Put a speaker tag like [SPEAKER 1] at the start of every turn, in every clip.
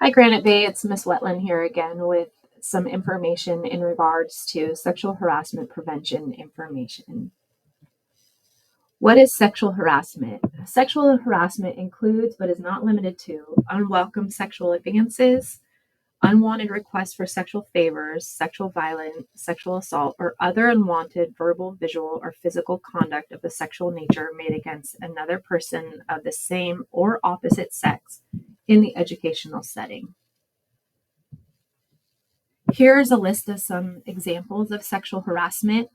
[SPEAKER 1] Hi, Granite Bay. It's Miss Wetland here again with some information in regards to sexual harassment prevention information. What is sexual harassment? Sexual harassment includes, but is not limited to, unwelcome sexual advances, unwanted requests for sexual favors, sexual violence, sexual assault, or other unwanted verbal, visual, or physical conduct of the sexual nature made against another person of the same or opposite sex in the educational setting. Here's a list of some examples of sexual harassment.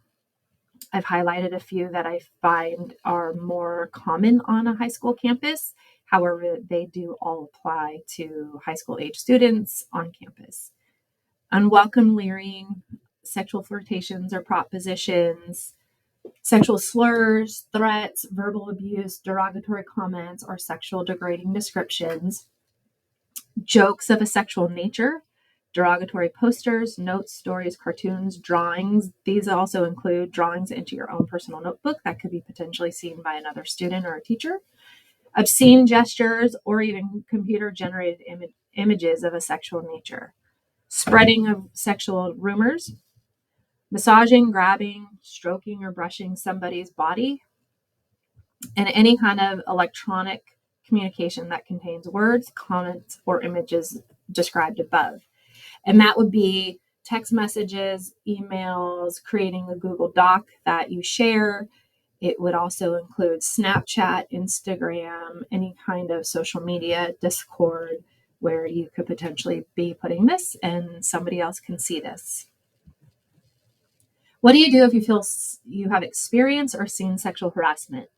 [SPEAKER 1] I've highlighted a few that I find are more common on a high school campus. However, they do all apply to high school age students on campus. Unwelcome leering, sexual flirtations or propositions, sexual slurs, threats, verbal abuse, derogatory comments, or sexual degrading descriptions, jokes of a sexual nature, derogatory posters, notes, stories, cartoons, drawings. These also include drawings into your own personal notebook that could be potentially seen by another student or a teacher, obscene gestures, or even computer-generated images of a sexual nature, spreading of sexual rumors, massaging, grabbing, stroking, or brushing somebody's body, and any kind of electronic communication that contains words, comments, or images described above. And that would be text messages, emails, creating a Google Doc that you share. It would also include Snapchat, Instagram, any kind of social media, Discord, where you could potentially be putting this and somebody else can see this. What do you do if you feel you have experienced or seen sexual harassment?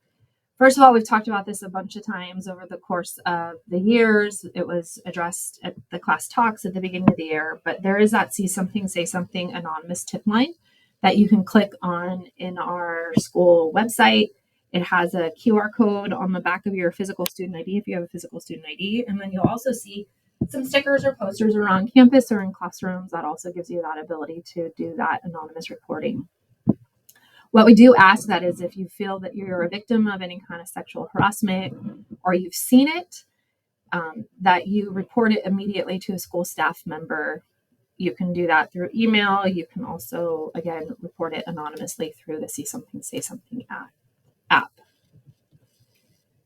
[SPEAKER 1] First of all, we've talked about this a bunch of times over the course of the years. It was addressed at the class talks at the beginning of the year, but there is that See Something, Say Something anonymous tip line that you can click on in our school website. It has a QR code on the back of your physical student ID if you have a physical student ID. And then you'll also see some stickers or posters around campus or in classrooms that also gives you that ability to do that anonymous reporting. What we do ask that is if you feel that you're a victim of any kind of sexual harassment or you've seen it, that you report it immediately to a school staff member. You can do that through email. You can also, again, report it anonymously through the See Something, Say Something app.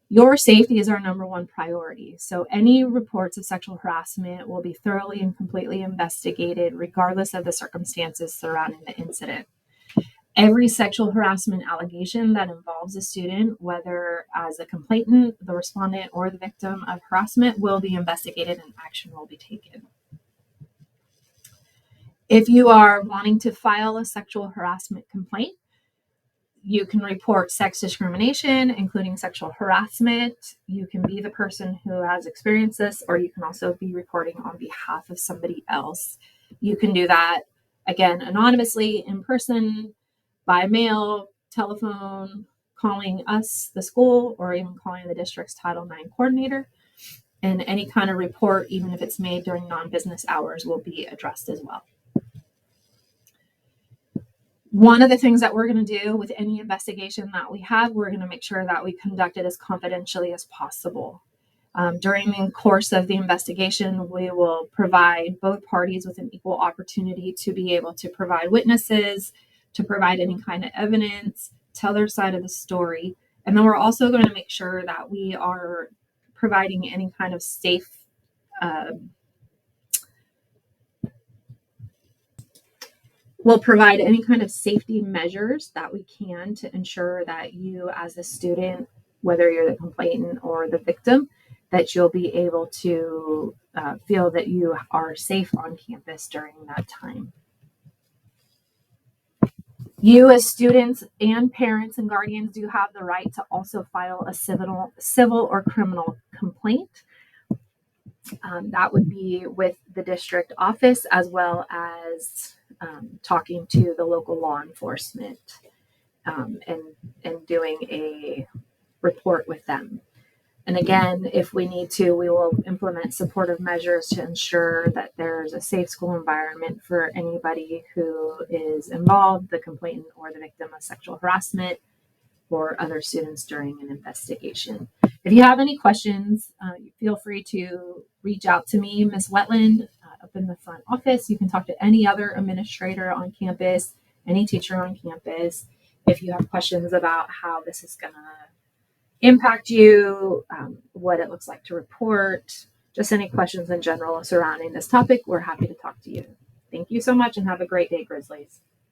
[SPEAKER 1] Your safety is our number one priority. So any reports of sexual harassment will be thoroughly and completely investigated, regardless of the circumstances surrounding the incident. Every sexual harassment allegation that involves a student, whether as a complainant, the respondent, or the victim of harassment, will be investigated and action will be taken. If you are wanting to file a sexual harassment complaint, you can report sex discrimination, including sexual harassment. You can be the person who has experienced this, or you can also be reporting on behalf of somebody else. You can do that, again, anonymously, in person, by mail, telephone, calling us, the school, or even calling the district's Title IX coordinator. And any kind of report, even if it's made during non-business hours, will be addressed as well. One of the things that we're going to do with any investigation that we have, we're going to make sure that we conduct it as confidentially as possible. During the course of the investigation, we will provide both parties with an equal opportunity to be able to provide witnesses, to provide any kind of evidence, tell their side of the story. And then we're also going to make sure that we are providing any kind of safe we'll provide any kind of safety measures that we can to ensure that you as a student, whether you're the complainant or the victim, that you'll be able to feel that you are safe on campus during that time. You as students and parents and guardians do have the right to also file a civil or criminal complaint. That would be with the district office as well as talking to the local law enforcement and doing a report with them. And again, if we need to, we will implement supportive measures to ensure that there's a safe school environment for anybody who is involved, the complainant or the victim of sexual harassment, or other students during an investigation. If you have any questions, feel free to reach out to me, Miss Wetland, up in the front office. You can talk to any other administrator on campus, any teacher on campus, if you have questions about how this is going to impact you, what it looks like to report, just any questions in general surrounding this topic. We're happy to talk to you. Thank you so much and have a great day, Grizzlies.